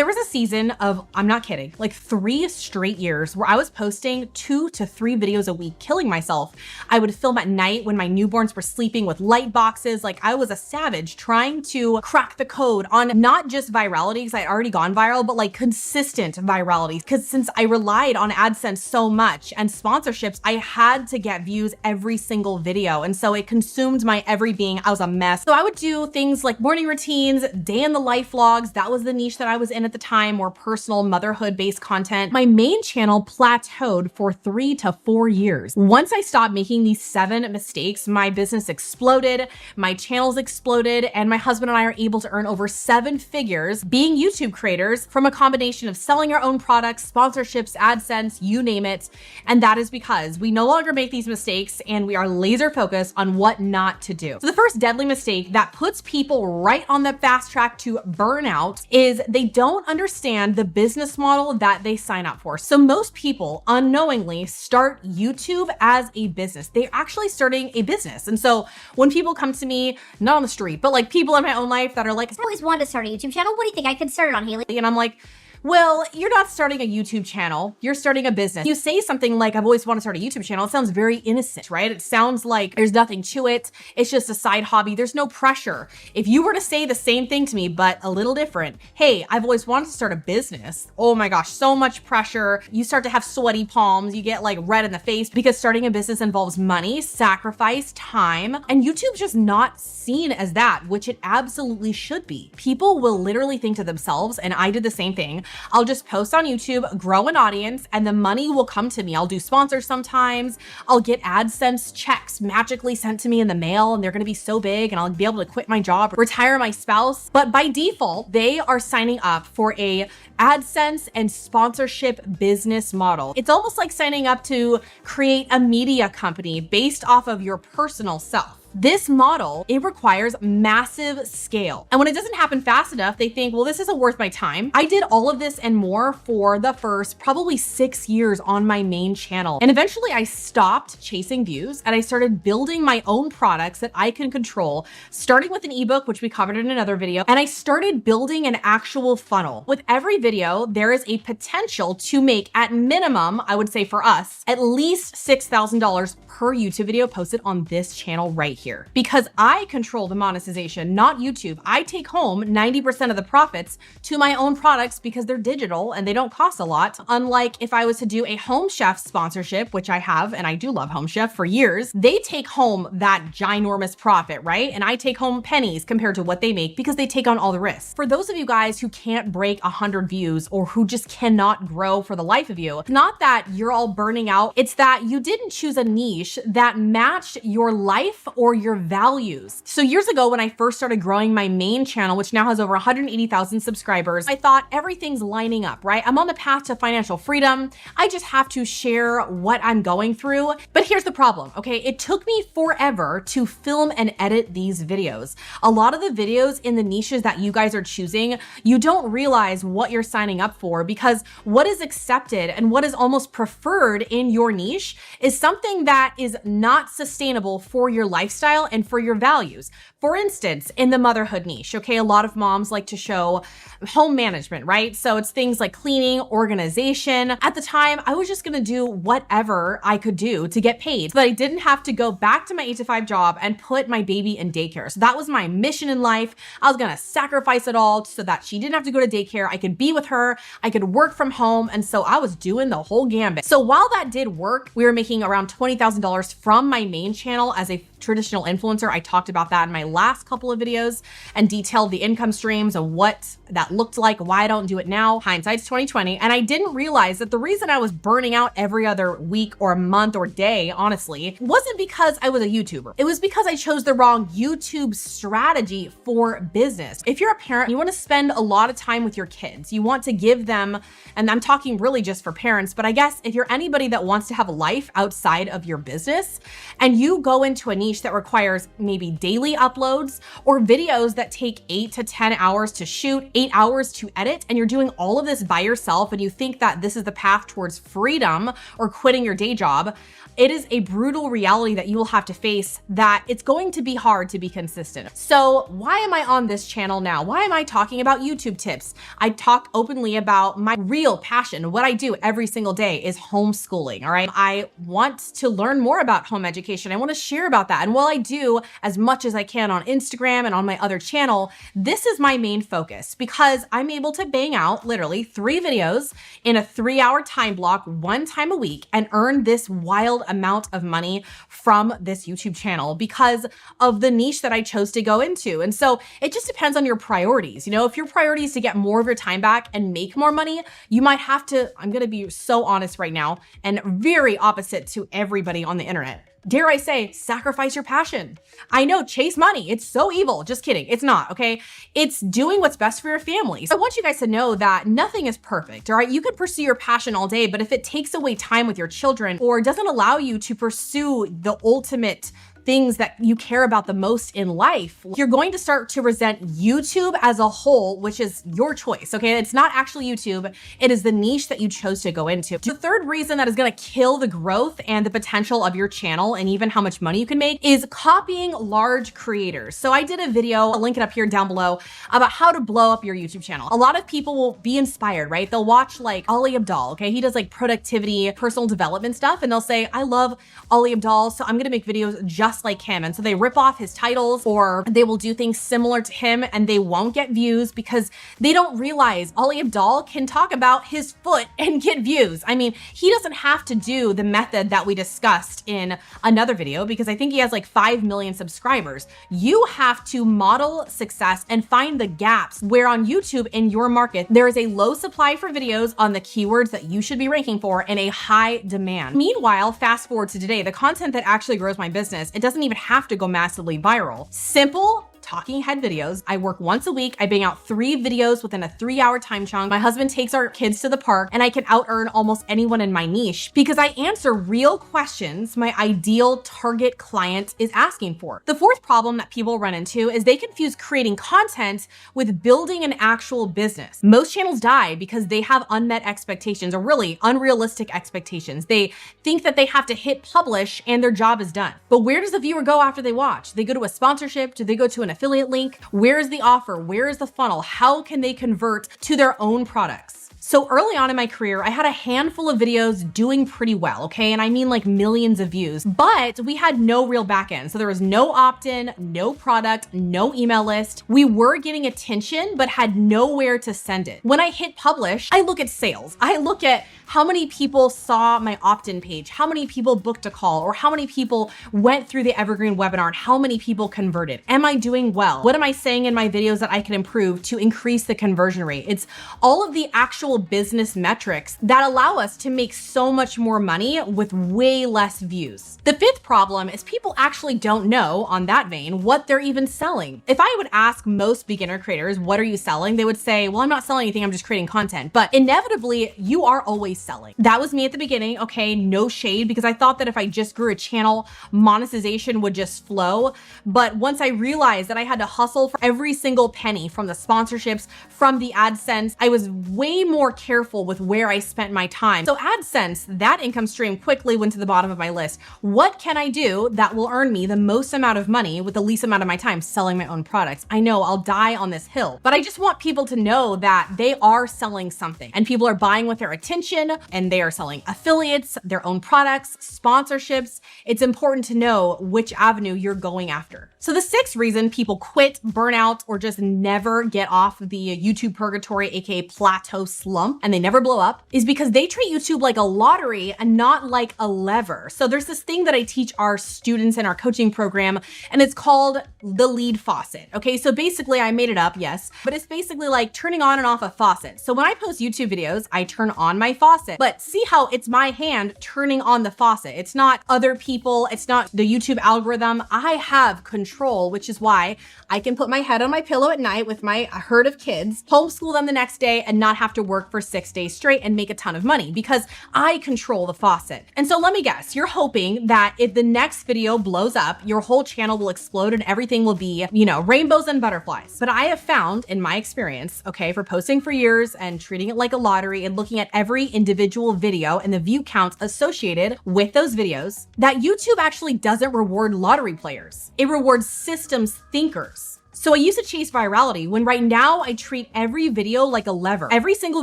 there was a season of, I'm not kidding, like 3 straight years where I was posting 2 to 3 videos a week, killing myself. I would film at night when my newborns were sleeping with light boxes. Like I was a savage trying to crack the code on not just virality, because I'd already gone viral, but like consistent virality. Because since I relied on AdSense so much and sponsorships, I had to get views every single video. And so it consumed my every being. I was a mess. So I would do things like morning routines, day in the life vlogs. That was the niche that I was in at the time, more personal motherhood based content. My main channel plateaued for 3 to 4 years. Once I stopped making these 7 mistakes, my business exploded, my channels exploded, and my husband and I are able to earn over 7 figures being YouTube creators from a combination of selling our own products, sponsorships, AdSense, you name it. And that is because we no longer make these mistakes and we are laser focused on what not to do. So the first deadly mistake that puts people right on the fast track to burnout is they don't understand the business model that they sign up for. So most people unknowingly start YouTube as a business. They're actually starting a business. And so when people come to me, not on the street, but like people in my own life that are like, I always wanted to start a YouTube channel. What do you think I could start it on, Hayley? And I'm like, well, you're not starting a YouTube channel, you're starting a business. You say something like, I've always wanted to start a YouTube channel. It sounds very innocent, right? It sounds like there's nothing to it. It's just a side hobby. There's no pressure. If you were to say the same thing to me, but a little different, hey, I've always wanted to start a business. Oh my gosh, so much pressure. You start to have sweaty palms. You get like red in the face because starting a business involves money, sacrifice, time, and YouTube's just not seen as that, which it absolutely should be. People will literally think to themselves, and I did the same thing, I'll just post on YouTube, grow an audience, and the money will come to me. I'll do sponsors sometimes. I'll get AdSense checks magically sent to me in the mail, and they're gonna be so big, and I'll be able to quit my job, retire my spouse. But by default, they are signing up for a AdSense and sponsorship business model. It's almost like signing up to create a media company based off of your personal self. This model, it requires massive scale. And when it doesn't happen fast enough, they think, well, this isn't worth my time. I did all of this and more for the first probably 6 years on my main channel. And eventually I stopped chasing views and I started building my own products that I can control, starting with an ebook, which we covered in another video. And I started building an actual funnel. With every video, there is a potential to make at minimum, I would say for us, at least $6,000 per YouTube video posted on this channel right here. Because I control the monetization, not YouTube. I take home 90% of the profits to my own products because they're digital and they don't cost a lot. Unlike if I was to do a Home Chef sponsorship, which I have, and I do love Home Chef for years, they take home that ginormous profit, right? And I take home pennies compared to what they make because they take on all the risks. For those of you guys who can't break 100 views or who just cannot grow for the life of you, it's not that you're all burning out, it's that you didn't choose a niche that matched your life or your values. So years ago, when I first started growing my main channel, which now has over 180,000 subscribers, I thought everything's lining up, right? I'm on the path to financial freedom. I just have to share what I'm going through. But here's the problem, okay? It took me forever to film and edit these videos. A lot of the videos in the niches that you guys are choosing, you don't realize what you're signing up for because what is accepted and what is almost preferred in your niche is something that is not sustainable for your lifestyle and for your values. For instance, in the motherhood niche, okay, a lot of moms like to show home management, right? So it's things like cleaning, organization. At the time, I was just gonna do whatever I could do to get paid so that I didn't have to go back to my 8-to-5 job and put my baby in daycare. So that was my mission in life. I was gonna sacrifice it all so that she didn't have to go to daycare. I could be with her, I could work from home. And so I was doing the whole gambit. So while that did work, we were making around $20,000 from my main channel as a traditional influencer. I talked about that in my last couple of videos and detailed the income streams and what that looked like, why I don't do it now. Hindsight's 2020. And I didn't realize that the reason I was burning out every other week or month or day, honestly, wasn't because I was a YouTuber. It was because I chose the wrong YouTube strategy for business. If you're a parent, you want to spend a lot of time with your kids. You want to give them, and I'm talking really just for parents, but I guess if you're anybody that wants to have a life outside of your business and you go into a niche that requires maybe daily uploads or videos that take 8 to 10 hours to shoot, 8 hours to edit and you're doing all of this by yourself and you think that this is the path towards freedom or quitting your day job, it is a brutal reality that you will have to face, that it's going to be hard to be consistent. So why am I on this channel now? Why am I talking about YouTube tips? I talk openly about my real passion. What I do every single day is homeschooling, all right? I want to learn more about home education. I want to share about that. And while I do as much as I can on Instagram and on my other channel, this is my main focus because I'm able to bang out literally 3 videos in a 3-hour time block 1 time a week and earn this wild amount of money from this YouTube channel because of the niche that I chose to go into. And so it just depends on your priorities. You know, if your priority is to get more of your time back and make more money, you might have to, I'm going to be so honest right now and very opposite to everybody on the internet. Dare I say, sacrifice your passion. I know, chase money. It's so evil. Just kidding. It's not, okay? It's doing what's best for your family. So I want you guys to know that nothing is perfect, all right? You can pursue your passion all day, but if it takes away time with your children or doesn't allow you to pursue the ultimate things that you care about the most in life, you're going to start to resent YouTube as a whole, which is your choice, okay? It's not actually YouTube. It is the niche that you chose to go into. The third reason that is gonna kill the growth and the potential of your channel and even how much money you can make is copying large creators. So I did a video, I'll link it up here down below, about how to blow up your YouTube channel. A lot of people will be inspired, right? They'll watch like Ali Abdaal, okay? He does like productivity, personal development stuff, and they'll say, I love Ali Abdaal, so I'm gonna make videos just like him. And so they rip off his titles or they will do things similar to him and they won't get views because they don't realize Ali Abdaal can talk about his foot and get views. I mean, he doesn't have to do the method that we discussed in another video because I think he has like 5 million subscribers. You have to model success and find the gaps where on YouTube in your market, there is a low supply for videos on the keywords that you should be ranking for and a high demand. Meanwhile, fast forward to today, the content that actually grows my business, it doesn't even have to go massively viral. Simple talking head videos. I work once a week. I bang out 3 videos within a 3-hour time chunk. My husband takes our kids to the park and I can out earn almost anyone in my niche because I answer real questions my ideal target client is asking for. The fourth problem that people run into is they confuse creating content with building an actual business. Most channels die because they have unmet expectations or really unrealistic expectations. They think that they have to hit publish and their job is done. But where does the viewer go after they watch? They go to a sponsorship? Do they go to an affiliate link? Where is the offer? Where is the funnel? How can they convert to their own products? So early on in my career, I had a handful of videos doing pretty well, okay? And I mean like millions of views, but we had no real backend. So there was no opt-in, no product, no email list. We were getting attention, but had nowhere to send it. When I hit publish, I look at sales. I look at how many people saw my opt-in page, how many people booked a call, or how many people went through the evergreen webinar, and how many people converted. Am I doing well? What am I saying in my videos that I can improve to increase the conversion rate? It's all of the actual business metrics that allow us to make so much more money with way less views. The fifth problem is people actually don't know, on that vein, what they're even selling. If I would ask most beginner creators, what are you selling? They would say, well, I'm not selling anything, I'm just creating content. But inevitably, you are always selling. That was me at the beginning, okay, no shade, because I thought that if I just grew a channel, monetization would just flow. But once I realized that I had to hustle for every single penny from the sponsorships, from the AdSense, I was way more careful with where I spent my time. So AdSense, that income stream quickly went to the bottom of my list. What can I do that will earn me the most amount of money with the least amount of my time selling my own products? I know I'll die on this hill, but I just want people to know that they are selling something and people are buying with their attention and they are selling affiliates, their own products, sponsorships. It's important to know which avenue you're going after. So the sixth reason people quit, burn out, or just never get off the YouTube purgatory, aka plateau slump, and they never blow up is because they treat YouTube like a lottery and not like a lever. So there's this thing that I teach our students in our coaching program, and it's called the lead faucet. Okay, so basically I made it up, yes, but it's basically like turning on and off a faucet. So when I post YouTube videos, I turn on my faucet, but see how it's my hand turning on the faucet. It's not other people. It's not the YouTube algorithm. I have control, which is why I can put my head on my pillow at night with my herd of kids, homeschool them the next day, and not have to work work for 6 days straight and make a ton of money because I control the faucet. And so let me guess, you're hoping that if the next video blows up, your whole channel will explode and everything will be, rainbows and butterflies. But I have found in my experience, okay, for posting for years and treating it like a lottery and looking at every individual video and the view counts associated with those videos, that YouTube actually doesn't reward lottery players. It rewards systems thinkers. So I used to chase virality when right now I treat every video like a lever. Every single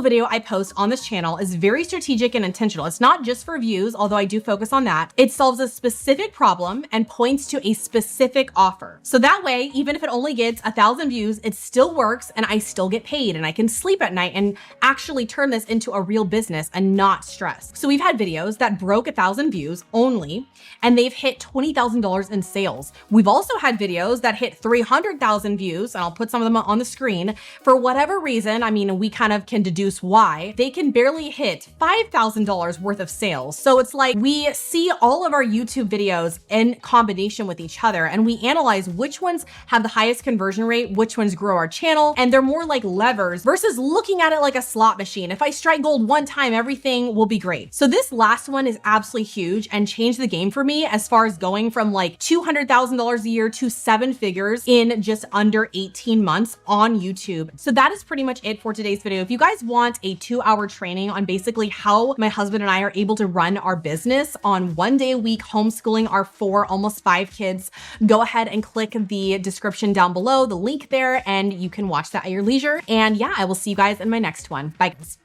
video I post on this channel is very strategic and intentional. It's not just for views, although I do focus on that. It solves a specific problem and points to a specific offer. So that way, even if it only gets 1,000 views, it still works and I still get paid and I can sleep at night and actually turn this into a real business and not stress. So we've had videos that broke 1,000 views only, and they've hit $20,000 in sales. We've also had videos that hit 300,000 views, and I'll put some of them on the screen. For whatever reason, we kind of can deduce why, they can barely hit $5,000 worth of sales. So it's like we see all of our YouTube videos in combination with each other, and we analyze which ones have the highest conversion rate, which ones grow our channel, and they're more like levers versus looking at it like a slot machine. If I strike gold one time, everything will be great. So this last one is absolutely huge and changed the game for me as far as going from like $200,000 a year to 7 figures in just under 18 months on YouTube. So that is pretty much it for today's video. If you guys want a 2-hour training on basically how my husband and I are able to run our business on 1 day a week, homeschooling our 4, almost 5 kids, go ahead and click the description down below, the link there, and you can watch that at your leisure. And yeah, I will see you guys in my next one. Bye guys.